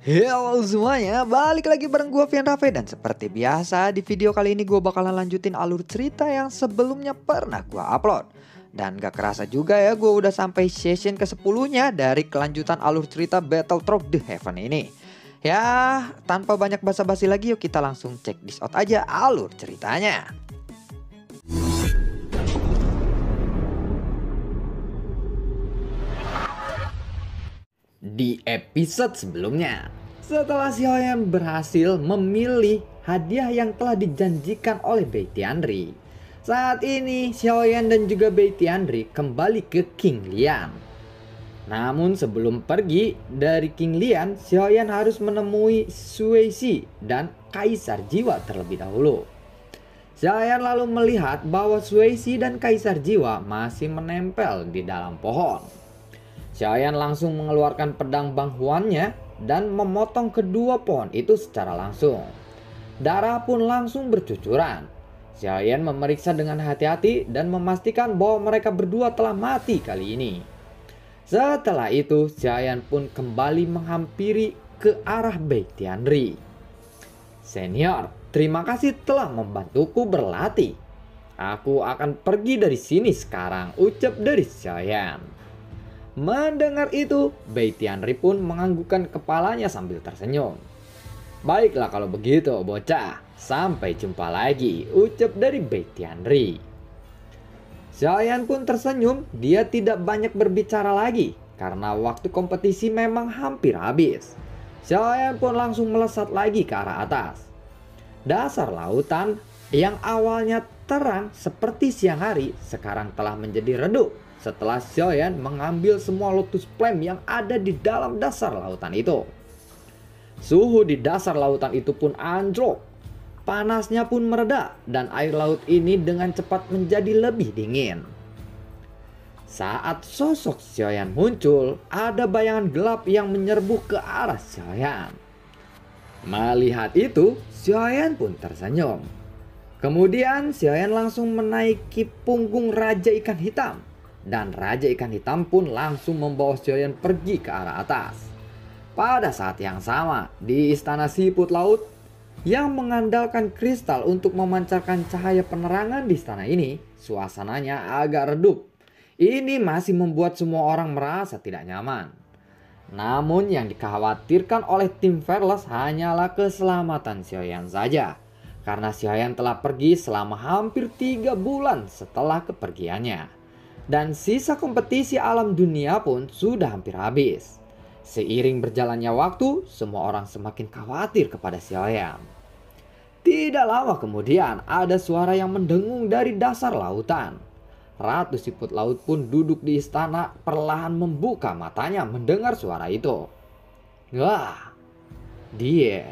Halo semuanya, balik lagi bareng gue Vian Raffe. Dan seperti biasa di video kali ini gue bakalan lanjutin alur cerita yang sebelumnya pernah gue upload. Dan gak kerasa juga ya, gue udah sampai session ke-10-nya dari kelanjutan alur cerita Battle Through the Heaven ini. Ya, tanpa banyak basa-basi lagi, yuk kita langsung cek this out aja alur ceritanya. Di episode sebelumnya, setelah Xiaoyan berhasil memilih hadiah yang telah dijanjikan oleh Bei Tianri, saat ini Xiaoyan dan juga Bei Tianri kembali ke King Lian. Namun sebelum pergi dari King Lian, Xiaoyan harus menemui Sui Si dan Kaisar Jiwa terlebih dahulu. Xiaoyan lalu melihat bahwa Sui Si dan Kaisar Jiwa masih menempel di dalam pohon. Xiaoyan langsung mengeluarkan pedang Bang Huannya dan memotong kedua pohon itu secara langsung. Darah pun langsung bercucuran. Xiaoyan memeriksa dengan hati-hati dan memastikan bahwa mereka berdua telah mati kali ini. Setelah itu, Xiaoyan pun kembali menghampiri ke arah Bei Tianri. "Senior, terima kasih telah membantuku berlatih. Aku akan pergi dari sini sekarang," ucap dari Xiaoyan. Mendengar itu, Bei Tianri pun menganggukkan kepalanya sambil tersenyum. "Baiklah kalau begitu bocah, sampai jumpa lagi," ucap dari Bei Tianri. Xiaoyan pun tersenyum, dia tidak banyak berbicara lagi karena waktu kompetisi memang hampir habis. Xiaoyan pun langsung melesat lagi ke arah atas. Dasar lautan yang awalnya terang seperti siang hari sekarang telah menjadi redup setelah Xiaoyan mengambil semua Lotus Flame yang ada di dalam dasar lautan itu. Suhu di dasar lautan itu pun anjlok. Panasnya pun mereda dan air laut ini dengan cepat menjadi lebih dingin. Saat sosok Xiaoyan muncul, ada bayangan gelap yang menyerbu ke arah Xiaoyan. Melihat itu, Xiaoyan pun tersenyum. Kemudian Xiaoyan langsung menaiki punggung Raja Ikan Hitam. Dan Raja Ikan Hitam pun langsung membawa Xiaoyan pergi ke arah atas. Pada saat yang sama, di istana siput laut yang mengandalkan kristal untuk memancarkan cahaya penerangan di istana ini, suasananya agak redup. Ini masih membuat semua orang merasa tidak nyaman. Namun yang dikhawatirkan oleh tim Fearless hanyalah keselamatan Xiaoyan saja. Karena Xiaoyan telah pergi selama hampir 3 bulan setelah kepergiannya. Dan sisa kompetisi alam dunia pun sudah hampir habis. Seiring berjalannya waktu, semua orang semakin khawatir kepada Xiaoyan. Tidak lama kemudian, ada suara yang mendengung dari dasar lautan. Ratu Siput Laut pun duduk di istana perlahan membuka matanya mendengar suara itu. "Wah, dia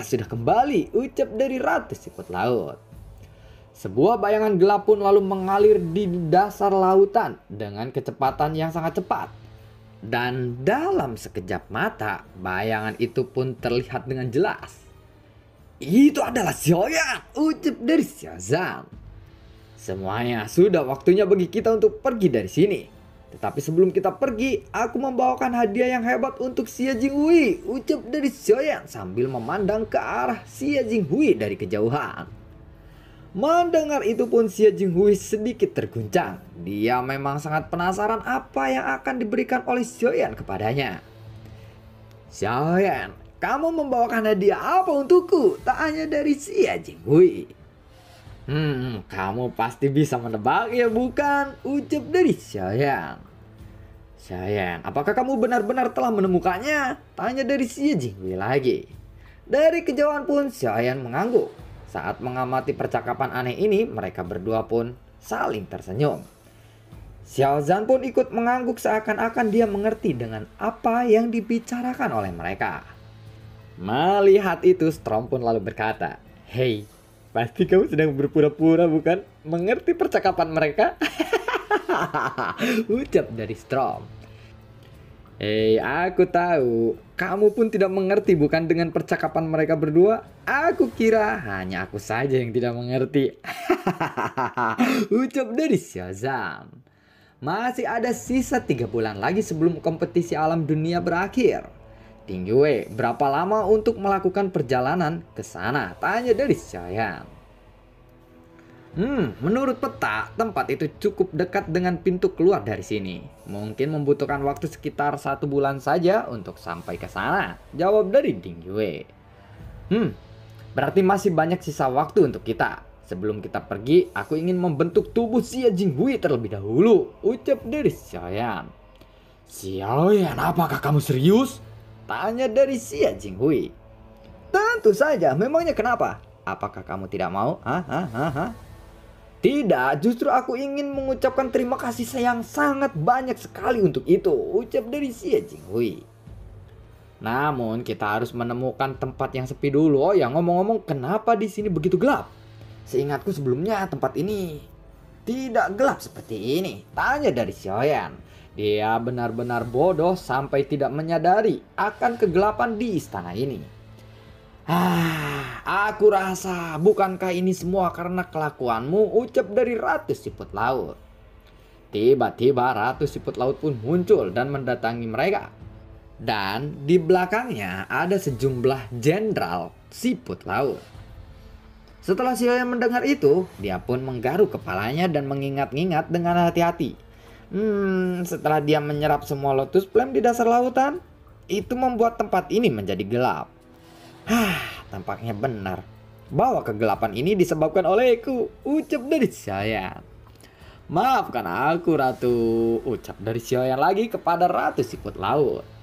sudah kembali," ucap dari Ratu Siput Laut. Sebuah bayangan gelap pun lalu mengalir di dasar lautan dengan kecepatan yang sangat cepat. Dan dalam sekejap mata, bayangan itu pun terlihat dengan jelas. "Itu adalah Xiaoyan," ucap dari Xiaozan. "Semuanya sudah waktunya bagi kita untuk pergi dari sini. Tetapi sebelum kita pergi, aku membawakan hadiah yang hebat untuk Xie Jinghui," ucap dari Xiaoyan sambil memandang ke arah Xie Jinghui dari kejauhan. Mendengar itu pun Xie Jinghui sedikit terguncang. Dia memang sangat penasaran apa yang akan diberikan oleh Xiaoyan kepadanya. "Xiaoyan, kamu membawakan hadiah apa untukku?" tanya dari Xie Jinghui. Kamu pasti bisa menebak ya bukan?" ucap dari Xiaoyan. "Xiaoyan, apakah kamu benar-benar telah menemukannya?" tanya dari Xie Jinghui lagi. Dari kejauhan pun Xiaoyan mengangguk. Saat mengamati percakapan aneh ini, mereka berdua pun saling tersenyum. Xiaozan pun ikut mengangguk seakan-akan dia mengerti dengan apa yang dibicarakan oleh mereka. Melihat itu, Strom pun lalu berkata, "Hei, pasti kamu sedang berpura-pura bukan mengerti percakapan mereka?" ucap dari Strom. "Hei, aku tahu kamu pun tidak mengerti bukan dengan percakapan mereka berdua. Aku kira hanya aku saja yang tidak mengerti." ucap dari Xiaozan. Masih ada sisa 3 bulan lagi sebelum kompetisi alam dunia berakhir. Ding Yue, berapa lama untuk melakukan perjalanan ke sana? Tanya dari Xiaoyan. Menurut peta, tempat itu cukup dekat dengan pintu keluar dari sini. Mungkin membutuhkan waktu sekitar 1 bulan saja untuk sampai ke sana. Jawab dari Ding Yue. Berarti masih banyak sisa waktu untuk kita. Sebelum kita pergi, aku ingin membentuk tubuh Xia Jinghui terlebih dahulu. Ucap dari Xiaoyan. Xiaoyan, apakah kamu serius? Tanya dari Xia Jinghui. Tentu saja, memangnya kenapa? Apakah kamu tidak mau? Tidak, justru aku ingin mengucapkan terima kasih yang sangat banyak sekali untuk itu. Ucap dari Xia Jinghui. Namun kita harus menemukan tempat yang sepi dulu. Oh ya, ngomong-ngomong, kenapa di sini begitu gelap? Seingatku sebelumnya tempat ini tidak gelap seperti ini. Tanya dari Xiaoyan. Dia benar-benar bodoh sampai tidak menyadari akan kegelapan di istana ini. Aku rasa bukankah ini semua karena kelakuanmu? Ucap dari Ratu Siput Laut. Tiba-tiba Ratu Siput Laut pun muncul dan mendatangi mereka. Dan di belakangnya ada sejumlah jenderal siput laut. Setelah Xiaoyan mendengar itu, dia pun menggaruk kepalanya dan mengingat-ingat dengan hati-hati. Setelah dia menyerap semua lotus flame di dasar lautan, itu membuat tempat ini menjadi gelap. Tampaknya benar bahwa kegelapan ini disebabkan olehku. Ucap dari Xiaoyan. Maafkan aku, Ratu. Ucap dari Xiaoyan lagi kepada Ratu Siput Laut.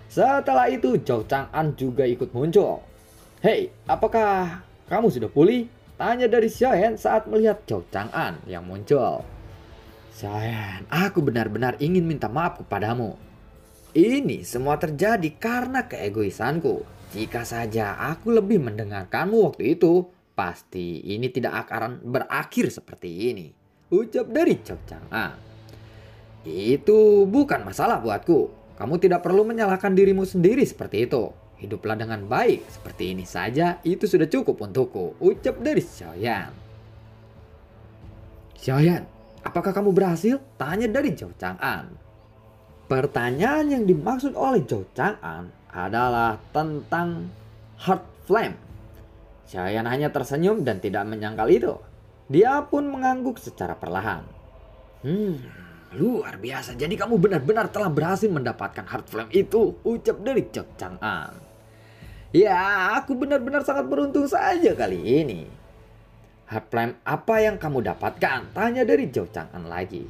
Setelah itu Zhao Chang'an juga ikut muncul. Hei, apakah kamu sudah pulih? Tanya dari Xiaoyan saat melihat Zhao Chang'an yang muncul. Xiaoyan, aku benar-benar ingin minta maaf kepadamu. Ini semua terjadi karena keegoisanku. Jika saja aku lebih mendengarkanmu waktu itu, pasti ini tidak akan berakhir seperti ini. Ucap dari Zhao Chang'an. Itu bukan masalah buatku. Kamu tidak perlu menyalahkan dirimu sendiri seperti itu. Hiduplah dengan baik seperti ini saja, itu sudah cukup untukku. Ucap dari Xiaoyan. Xiaoyan, apakah kamu berhasil? Tanya dari Zhao Chang'an. Pertanyaan yang dimaksud oleh Zhao Chang'an adalah tentang Heart Flame. Xiaoyan hanya tersenyum dan tidak menyangkal itu. Dia pun mengangguk secara perlahan. Luar biasa, jadi kamu benar-benar telah berhasil mendapatkan Heart Flame itu. Ucap dari Zhao Chang'an. Ya, aku benar-benar sangat beruntung saja kali ini. Heart Flame apa yang kamu dapatkan? Tanya dari Zhao Chang'an lagi.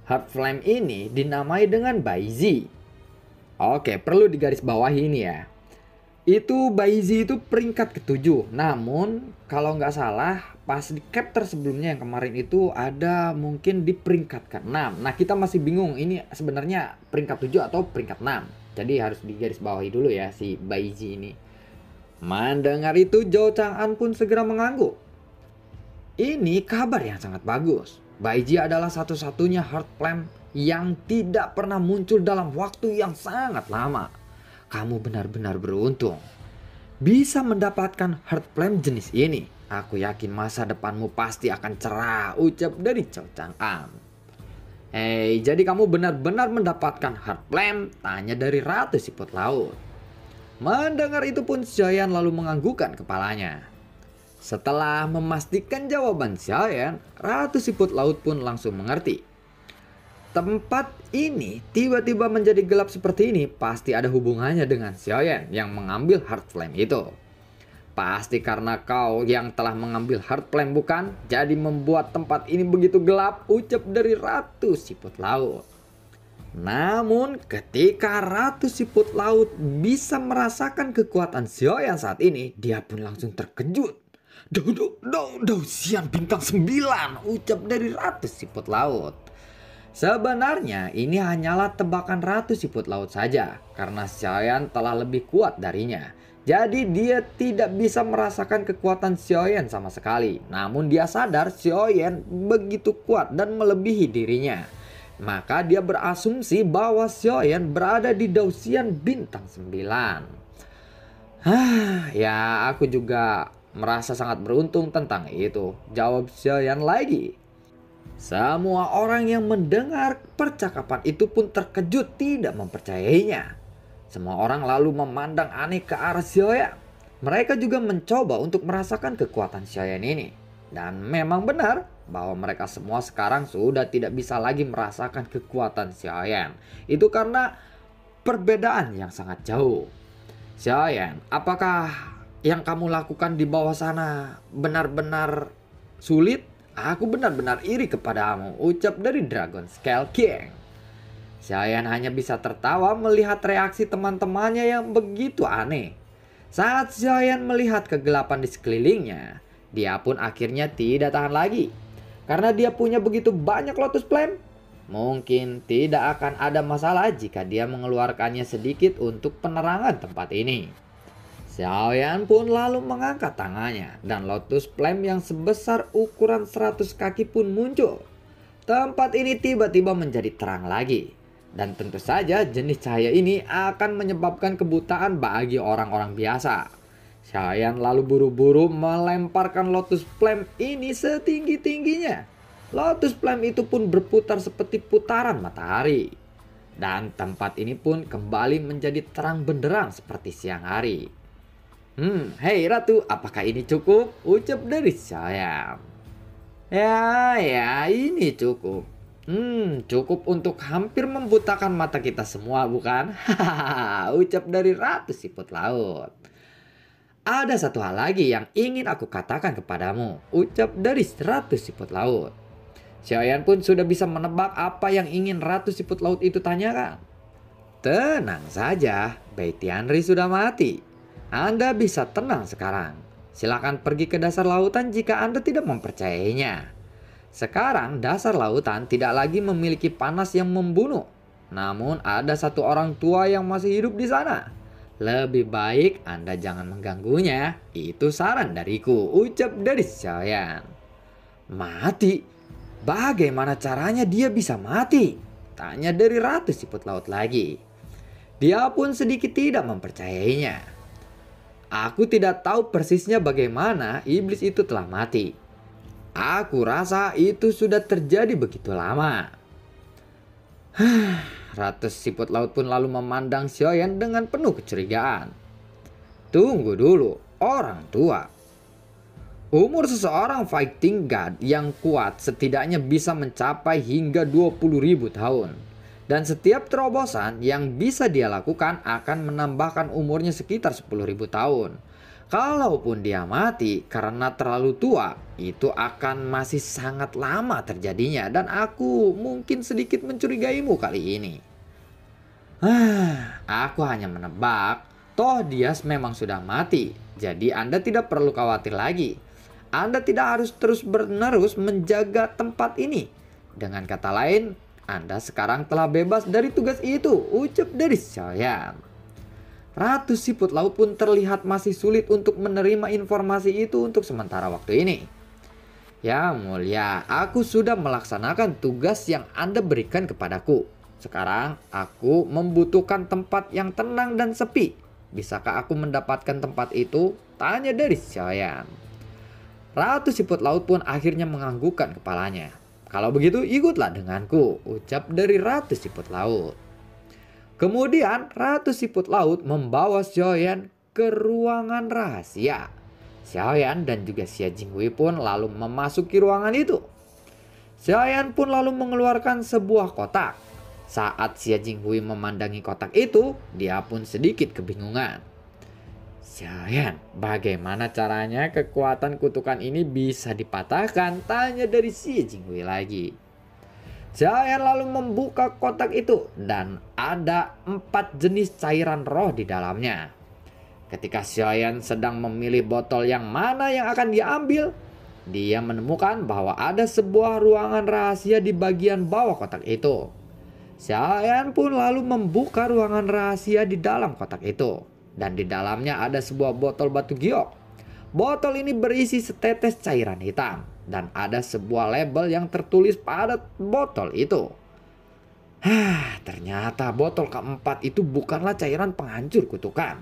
Heart Flame ini dinamai dengan Baizi. Oke, perlu digarisbawahi ini ya. Itu Baizi itu peringkat ke-7. Namun kalau nggak salah pas di chapter sebelumnya yang kemarin itu ada mungkin di peringkat ke-6. Nah kita masih bingung ini sebenarnya peringkat 7 atau peringkat 6. Jadi harus digarisbawahi dulu ya si Baizi ini. Mendengar itu Zhao Chang'an pun segera mengangguk. Ini kabar yang sangat bagus. Baizi adalah satu-satunya Heart Flame yang tidak pernah muncul dalam waktu yang sangat lama. Kamu benar-benar beruntung bisa mendapatkan Heart Flame jenis ini. Aku yakin masa depanmu pasti akan cerah. Ucap dari Zhao Chang'an. Hei, jadi kamu benar-benar mendapatkan Heart Flame? Tanya dari Ratu Siput Laut. Mendengar itu pun Xiaoyan lalu menganggukkan kepalanya. Setelah memastikan jawaban Xiaoyan, Ratu Siput Laut pun langsung mengerti. Tempat ini tiba-tiba menjadi gelap seperti ini pasti ada hubungannya dengan Xiaoyan yang mengambil Heart Flame itu. Pasti karena kau yang telah mengambil Heart Flame bukan? Jadi membuat tempat ini begitu gelap. Ucap dari Ratu Siput Laut. Namun ketika Ratu Siput Laut bisa merasakan kekuatan Xiaoyan saat ini, dia pun langsung terkejut. Sian bintang 9. Ucap dari Ratu Siput Laut. Sebenarnya ini hanyalah tebakan Ratu Siput Laut saja, karena Xiaoyan telah lebih kuat darinya. Jadi dia tidak bisa merasakan kekuatan Xiaoyan sama sekali. Namun dia sadar Xiaoyan begitu kuat dan melebihi dirinya. Maka dia berasumsi bahwa Xiaoyan berada di Dausian bintang 9. Ya aku juga merasa sangat beruntung tentang itu. Jawab Xiaoyan lagi. Semua orang yang mendengar percakapan itu pun terkejut tidak mempercayainya. Semua orang lalu memandang aneh ke arah Xiaoyan. Mereka juga mencoba untuk merasakan kekuatan Xiaoyan ini. Dan memang benar bahwa mereka semua sekarang sudah tidak bisa lagi merasakan kekuatan Xiaoyan. Itu karena perbedaan yang sangat jauh. Xiaoyan, apakah yang kamu lakukan di bawah sana benar-benar sulit? Aku benar-benar iri kepadamu, ucap dari Dragon Scale King. Xiaoyan hanya bisa tertawa melihat reaksi teman-temannya yang begitu aneh. Saat Xiaoyan melihat kegelapan di sekelilingnya, dia pun akhirnya tidak tahan lagi. Karena dia punya begitu banyak Lotus Flame, mungkin tidak akan ada masalah jika dia mengeluarkannya sedikit untuk penerangan tempat ini. Xiaoyan pun lalu mengangkat tangannya dan Lotus Flame yang sebesar ukuran 100 kaki pun muncul. Tempat ini tiba-tiba menjadi terang lagi. Dan tentu saja jenis cahaya ini akan menyebabkan kebutaan bagi orang-orang biasa. Xiaoyan lalu buru-buru melemparkan Lotus Flame ini setinggi-tingginya. Lotus Flame itu pun berputar seperti putaran matahari. Dan tempat ini pun kembali menjadi terang benderang seperti siang hari. Hei Ratu, apakah ini cukup? Ucap dari Xiaoyan. Ya, ini cukup. Cukup untuk hampir membutakan mata kita semua, bukan? Hahaha, ucap dari Ratu Siput Laut. Ada satu hal lagi yang ingin aku katakan kepadamu, ucap dari Ratu Siput Laut. Xiaoyan pun sudah bisa menebak apa yang ingin Ratu Siput Laut itu tanyakan. Tenang saja, Bei Tianri sudah mati. Anda bisa tenang sekarang. Silakan pergi ke dasar lautan jika Anda tidak mempercayainya. Sekarang dasar lautan tidak lagi memiliki panas yang membunuh. Namun ada satu orang tua yang masih hidup di sana. Lebih baik Anda jangan mengganggunya. Itu saran dariku, ucap dari Xiaoyan. Mati? Bagaimana caranya dia bisa mati? Tanya dari Ratu Siput Laut lagi. Dia pun sedikit tidak mempercayainya. Aku tidak tahu persisnya bagaimana iblis itu telah mati. Aku rasa itu sudah terjadi begitu lama. Ratu Siput Laut pun lalu memandang Xiaoyan dengan penuh kecurigaan. Tunggu dulu, orang tua. Umur seseorang fighting god yang kuat setidaknya bisa mencapai hingga 20.000 tahun. Dan setiap terobosan yang bisa dia lakukan akan menambahkan umurnya sekitar 10.000 tahun. Kalaupun dia mati karena terlalu tua, itu akan masih sangat lama terjadinya dan aku mungkin sedikit mencurigaimu kali ini. Aku hanya menebak, toh dia memang sudah mati, jadi Anda tidak perlu khawatir lagi. Anda tidak harus terus-menerus menjaga tempat ini. Dengan kata lain, Anda sekarang telah bebas dari tugas itu, ucap dari Xiaoyan. Ratu Siput Laut pun terlihat masih sulit untuk menerima informasi itu untuk sementara waktu ini. Ya mulia, aku sudah melaksanakan tugas yang Anda berikan kepadaku. Sekarang aku membutuhkan tempat yang tenang dan sepi. Bisakah aku mendapatkan tempat itu? Tanya dari Xiaoyan. Ratu Siput Laut pun akhirnya menganggukkan kepalanya. Kalau begitu ikutlah denganku, ucap dari Ratu Siput Laut. Kemudian Ratu Siput Laut membawa Xiaoyan ke ruangan rahasia. Xiaoyan dan juga Xia Jinghui pun lalu memasuki ruangan itu. Xiaoyan pun lalu mengeluarkan sebuah kotak. Saat Xia Jinghui memandangi kotak itu, dia pun sedikit kebingungan. Xiaoyan, bagaimana caranya kekuatan kutukan ini bisa dipatahkan? Tanya dari Xia Jinghui lagi. Xiaoyan lalu membuka kotak itu dan ada 4 jenis cairan roh di dalamnya. Ketika Xiaoyan sedang memilih botol yang mana yang akan diambil, dia menemukan bahwa ada sebuah ruangan rahasia di bagian bawah kotak itu. Xiaoyan pun lalu membuka ruangan rahasia di dalam kotak itu. Dan di dalamnya ada sebuah botol batu giok. Botol ini berisi setetes cairan hitam. Dan ada sebuah label yang tertulis pada botol itu. Ternyata botol keempat itu bukanlah cairan penghancur kutukan.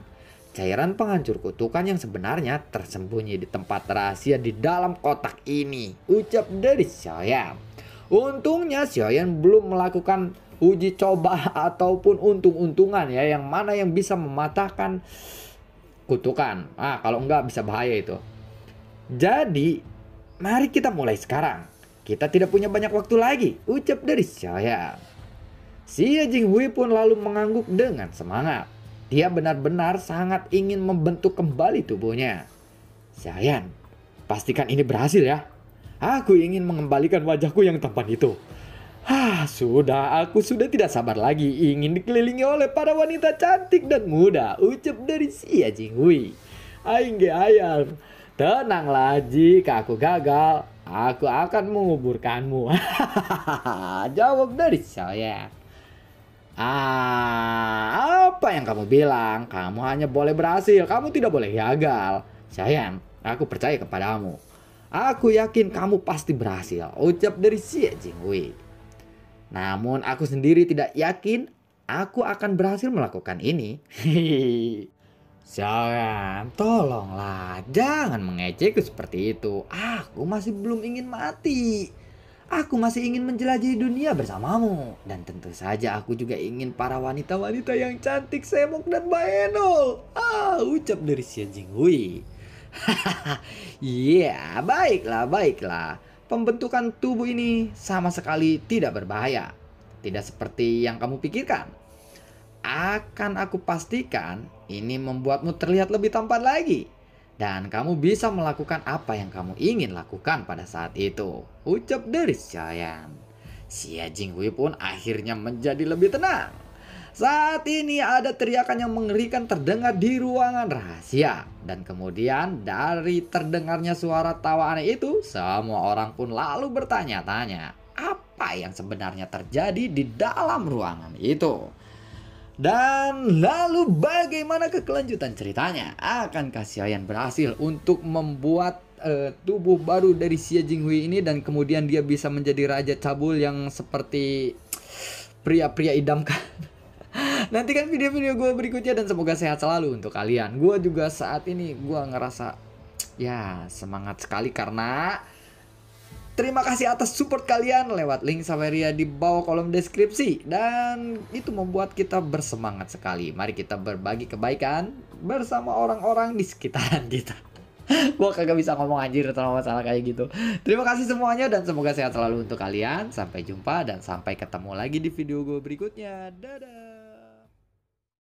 Cairan penghancur kutukan yang sebenarnya tersembunyi di tempat rahasia di dalam kotak ini, ucap dari Xiaoyan. Untungnya Xiaoyan belum melakukan uji coba ataupun untung-untungan ya, yang mana yang bisa mematahkan kutukan. Kalau enggak bisa bahaya itu. Jadi, mari kita mulai sekarang. Kita tidak punya banyak waktu lagi, ucap dari Xiaoyan. Xie Jinghui pun lalu mengangguk dengan semangat. Dia benar-benar sangat ingin membentuk kembali tubuhnya. Xiaoyan, pastikan ini berhasil ya. Aku ingin mengembalikan wajahku yang tampan itu. Aku sudah tidak sabar lagi ingin dikelilingi oleh para wanita cantik dan muda, ucap dari Xie Jinghui. Aingge ayang, tenanglah, jika aku gagal, aku akan menguburkanmu. Jawab dari Xiaoyan. Apa yang kamu bilang? Kamu hanya boleh berhasil, kamu tidak boleh gagal. Sayang, aku percaya kepadamu. Aku yakin kamu pasti berhasil, ucap dari Xie Jinghui. Namun aku sendiri tidak yakin aku akan berhasil melakukan ini. Sayang, tolonglah, jangan mengejekku seperti itu. Aku masih belum ingin mati. Aku masih ingin menjelajahi dunia bersamamu. Dan tentu saja aku juga ingin para wanita-wanita yang cantik, semok, dan baenol. Ucap dari Xie Jinghui. Iya, baiklah. Pembentukan tubuh ini sama sekali tidak berbahaya. Tidak seperti yang kamu pikirkan. Akan aku pastikan ini membuatmu terlihat lebih tampan lagi. Dan kamu bisa melakukan apa yang kamu ingin lakukan pada saat itu, ucap dari Xiaoyan. Xie Jinghui pun akhirnya menjadi lebih tenang. Saat ini ada teriakan yang mengerikan terdengar di ruangan rahasia. Dan kemudian dari terdengarnya suara tawa aneh itu, semua orang pun lalu bertanya-tanya apa yang sebenarnya terjadi di dalam ruangan itu. Dan lalu bagaimana kelanjutan ceritanya? Akankah Xiaoyan berhasil untuk membuat tubuh baru dari Xie Jinghui ini, dan kemudian dia bisa menjadi raja cabul yang seperti pria-pria idamkan? Nantikan video-video gue berikutnya dan semoga sehat selalu untuk kalian. Gue juga saat ini gue ngerasa ya semangat sekali karena terima kasih atas support kalian lewat link Saweria di bawah kolom deskripsi. Dan itu membuat kita bersemangat sekali. Mari kita berbagi kebaikan bersama orang-orang di sekitaran kita. Gua kagak bisa ngomong anjir terlalu masalah kayak gitu. Terima kasih semuanya dan semoga sehat selalu untuk kalian. Sampai jumpa dan sampai ketemu lagi di video gue berikutnya. Dadah.